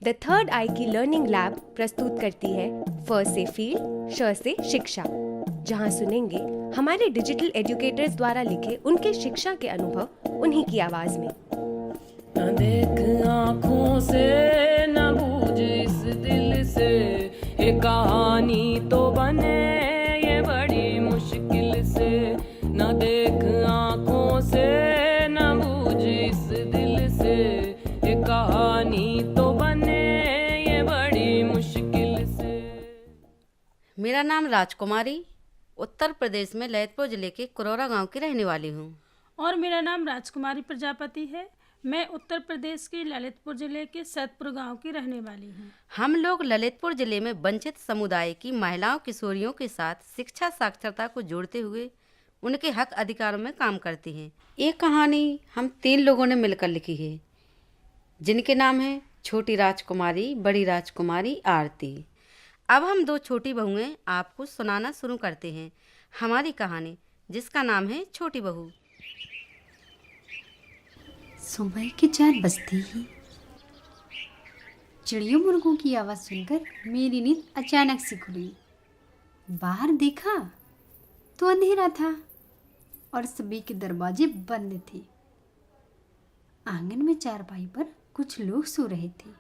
The third आई की learning lab प्रस्तुत करती है फ से फील्ड, श से शिक्षा, जहां सुनेंगे हमारे डिजिटल एजुकेटर्स द्वारा लिखे उनके शिक्षा के अनुभव उन्हीं की आवाज में। न देख आँखों से न बूझ इस दिल से, ये कहानी तो बने ये बड़ी मुश्किल से। न देख आँखों से न बूझ इस दिल से, ये कहानी तो बने ये बड़ी मुश्किल से। मेरा नाम राजकुमारी उत्तर प्रदेश में ललितपुर जिले के कुरौरा गांव की रहने वाली हूँ। और मेरा नाम राजकुमारी प्रजापति है। मैं उत्तर प्रदेश के ललितपुर जिले के सतपुर गांव की रहने वाली हूँ। हम लोग ललितपुर जिले में वंचित समुदाय की महिलाओं किशोरियों के साथ शिक्षा साक्षरता को जोड़ते हुए उनके हक अधिकारों में काम करती हैं। ये कहानी हम 3 लोगों ने मिलकर लिखी है, जिनके नाम हैं छोटी राजकुमारी, बड़ी राजकुमारी, आरती। अब हम 2 छोटी बहुएं आपको सुनाना शुरू करते हैं हमारी कहानी, जिसका नाम है छोटी बहू। सुबह के 4 बजते ही चिड़ियों मुर्गों की आवाज़ सुनकर मेरी नींद अचानक से खुली। बाहर देखा तो अंधेरा था और सभी के दरवाजे बंद थे। आंगन में चारपाई पर कुछ लोग सो रहे थे।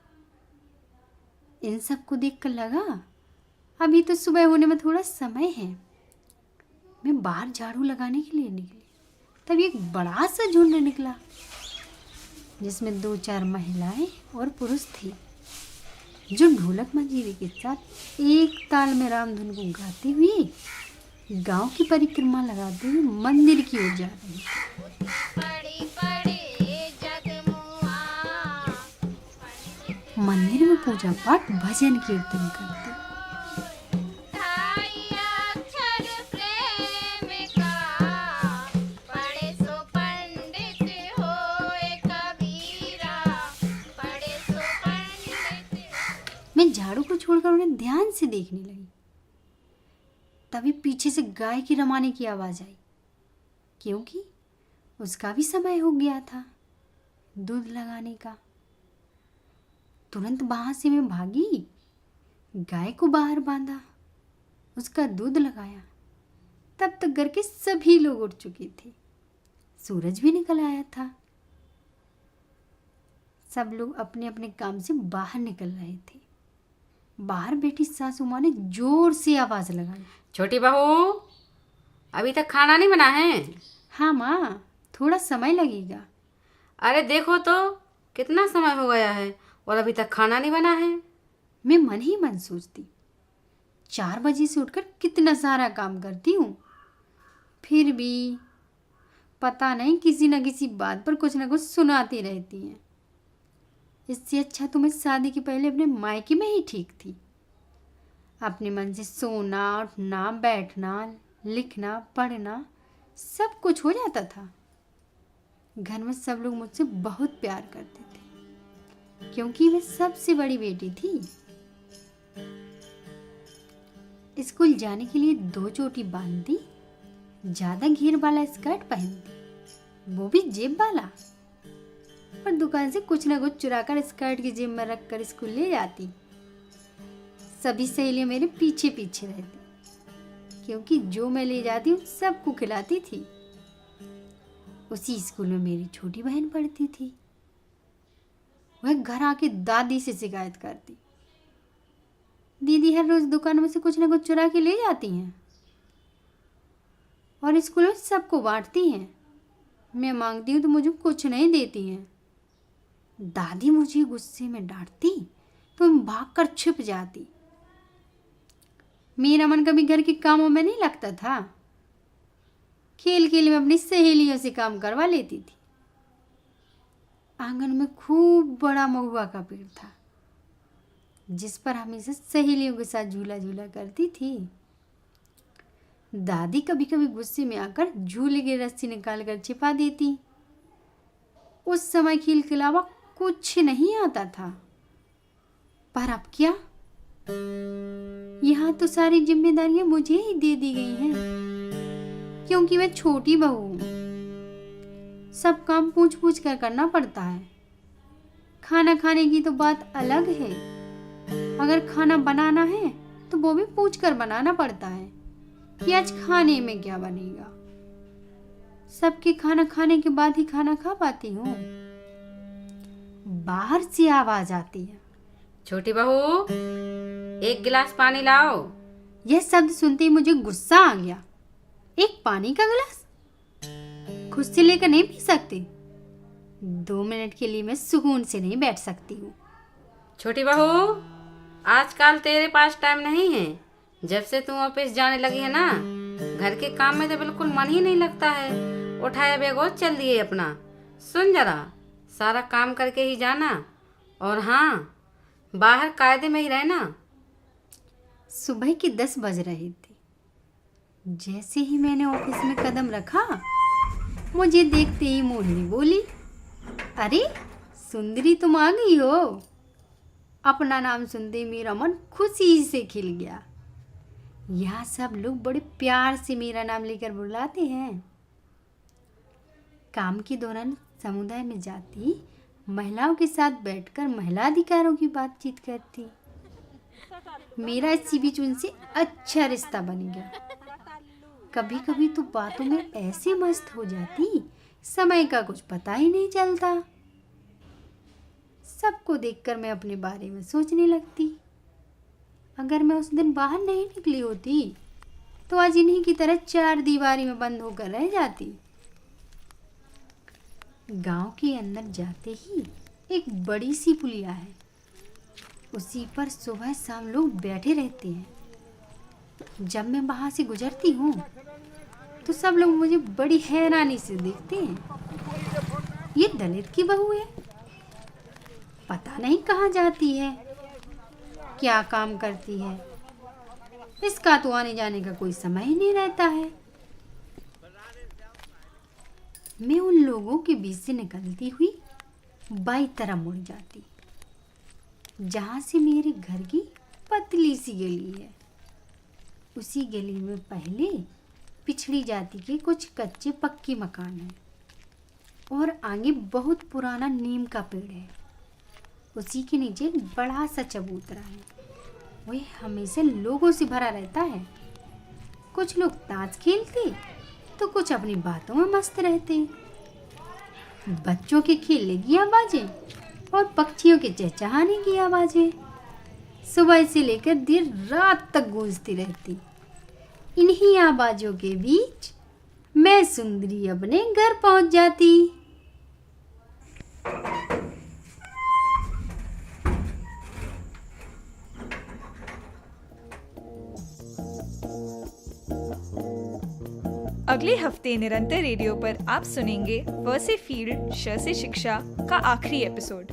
इन सबको देखकर लगा अभी तो सुबह होने में थोड़ा समय है। मैं बाहर झाड़ू लगाने के लिए निकली, तभी एक बड़ा सा झुंड निकला, जिसमें 2-4 महिलाएं और पुरुष थे, जो ढोलक मंजीरे के साथ एक ताल में रामधुन को गाते हुए गांव की परिक्रमा लगाते हुए मंदिर की ओर जा रहे थे। मंदिर में पूजा पाठ भजन कीर्तन करते। मैं झाड़ू को छोड़कर उन्हें ध्यान से देखने लगी। तभी पीछे से गाय की रमाने की आवाज आई, क्योंकि उसका भी समय हो गया था दूध लगाने का। तुरंत वहां से मैं भागी, गाय को बाहर बांधा, उसका दूध लगाया। तब तक घर के सभी लोग उठ चुके थे, सूरज भी निकल आया था। सब लोग अपने अपने काम से बाहर निकल रहे थे। बाहर बैठी सासू माँ ने जोर से आवाज लगाई, छोटी बहू, अभी तक खाना नहीं बना है? हाँ माँ, थोड़ा समय लगेगा। अरे देखो तो कितना समय हो गया है और अभी तक खाना नहीं बना है। मैं मन ही मन सोचती, 4 बजे से उठकर कितना सारा काम करती हूँ, फिर भी पता नहीं किसी न किसी बात पर कुछ न कुछ सुनाती रहती हैं। इससे अच्छा तो मैं शादी के पहले अपने मायके में ही ठीक थी। अपने मन से सोना, उठना, बैठना, लिखना, पढ़ना सब कुछ हो जाता था। घर में सब लोग मुझसे बहुत प्यार करते थे, क्योंकि मैं सबसे बड़ी बेटी थी। स्कूल जाने के लिए 2 चोटी बांधती, ज़्यादा घेर वाला स्कर्ट पहनती, वो भी जेब वाला, और दुकान से कुछ न कुछ चुराकर स्कर्ट की जेब में रखकर स्कूल ले जाती। सभी सहेलियां मेरे पीछे पीछे रहती, क्योंकि जो मैं ले जाती हूँ सबको खिलाती थी। उसी स्कूल में मेरी छोटी बहन पढ़ती थी। वह घर आके दादी से शिकायत करती, दीदी हर रोज दुकान में से कुछ न कुछ चुरा के ले जाती हैं और स्कूल में सबको बांटती हैं। मैं मांगती हूँ तो मुझे कुछ नहीं देती हैं। दादी मुझे गुस्से में डांटती तो मैं भागकर छिप जाती। मेरा मन कभी घर के कामों में नहीं लगता था। खेल खेल में अपनी सहेलियों से काम करवा लेती थी। आंगन में खूब बड़ा महुआ का पेड़ था, जिस पर हमेशा सहेलियों के साथ झूला झूला करती थी। दादी कभी कभी गुस्से में आकर झूले की रस्सी निकाल कर छिपा देती। उस समय खेल के अलावा कुछ नहीं आता था, पर अब क्या, यहाँ तो सारी जिम्मेदारियां मुझे ही दे दी गई हैं, क्योंकि मैं छोटी बहू हूँ। सब काम पूछ पूछ कर करना पड़ता है। खाना खाने की तो बात अलग है। अगर खाना बनाना है तो वो भी पूछ कर बनाना पड़ता है कि आज खाने में क्या बनेगा। सबके खाना खाने के बाद ही खाना खा पाती हूँ। बाहर से आवाज आती है, छोटी बहू, एक गिलास पानी लाओ। यह शब्द सुनते ही मुझे गुस्सा आ गया। एक पानी का गिलास खुद से लेकर नहीं पी सकती? 2 मिनट के लिए मैं सुकून से नहीं बैठ सकती हूँ। छोटी बहू, आजकल तेरे पास टाइम नहीं है। जब से तू ऑफिस जाने लगी है ना, घर के काम में तो बिल्कुल मन ही नहीं लगता है। उठाया बैग और चल दिए अपना। सुन जरा, सारा काम करके ही जाना, और हाँ, बाहर कायदे में ही रहना। सुबह के 10 बज रहे थे। जैसे ही मैंने ऑफिस में कदम रखा, मुझे देखते ही मोहिनी बोली, अरे सुंदरी, तुम आ गई हो। अपना नाम सुनते ही मेरा मन खुशी से खिल गया। यहाँ सब लोग बड़े प्यार से मेरा नाम लेकर बुलाते हैं। काम के दौरान समुदाय में जाती, महिलाओं के साथ बैठकर महिला अधिकारों की बातचीत करती। मेरा इसी बीच उनसे अच्छा रिश्ता बन गया। कभी कभी तो बातों में ऐसे मस्त हो जाती, समय का कुछ पता ही नहीं चलता। सबको देखकर मैं अपने बारे में सोचने लगती। अगर मैं उस दिन बाहर नहीं निकली होती तो आज इन्हीं की तरह 4 दीवारी में बंद होकर रह जाती। गांव के अंदर जाते ही एक बड़ी सी पुलिया है। उसी पर सुबह शाम लोग बैठे रहते हैं। जब मैं वहां से गुजरती हूँ तो सब लोग मुझे बड़ी हैरानी से देखते हैं। ये दलित की बहू है, पता नहीं कहाँ जाती है, क्या काम करती है। इसका तो आने जाने का कोई समय ही नहीं रहता है। मैं उन लोगों के बीच से निकलती हुई बाई तरफ मुड़ जाती, जहाँ से मेरे घर की पतली सी गली है। उसी गली में पहले पिछड़ी जाति के कुछ कच्चे पक्के मकान हैं और आगे बहुत पुराना नीम का पेड़ है। उसी के नीचे एक बड़ा सा चबूतरा है। वह हमेशा लोगों से भरा रहता है। कुछ लोग ताश खेलते तो कुछ अपनी बातों में मस्त रहते। बच्चों के खेलने की आवाजें और पक्षियों के चहचहाने की आवाजें सुबह से लेकर देर रात तक गूंजती रहती। इन्हीं आवाजों के बीच मैं सुंदरी अपने घर पहुंच जाती। अगले हफ्ते निरंतर रेडियो पर आप सुनेंगे व से फील्ड श से शिक्षा का आखिरी एपिसोड।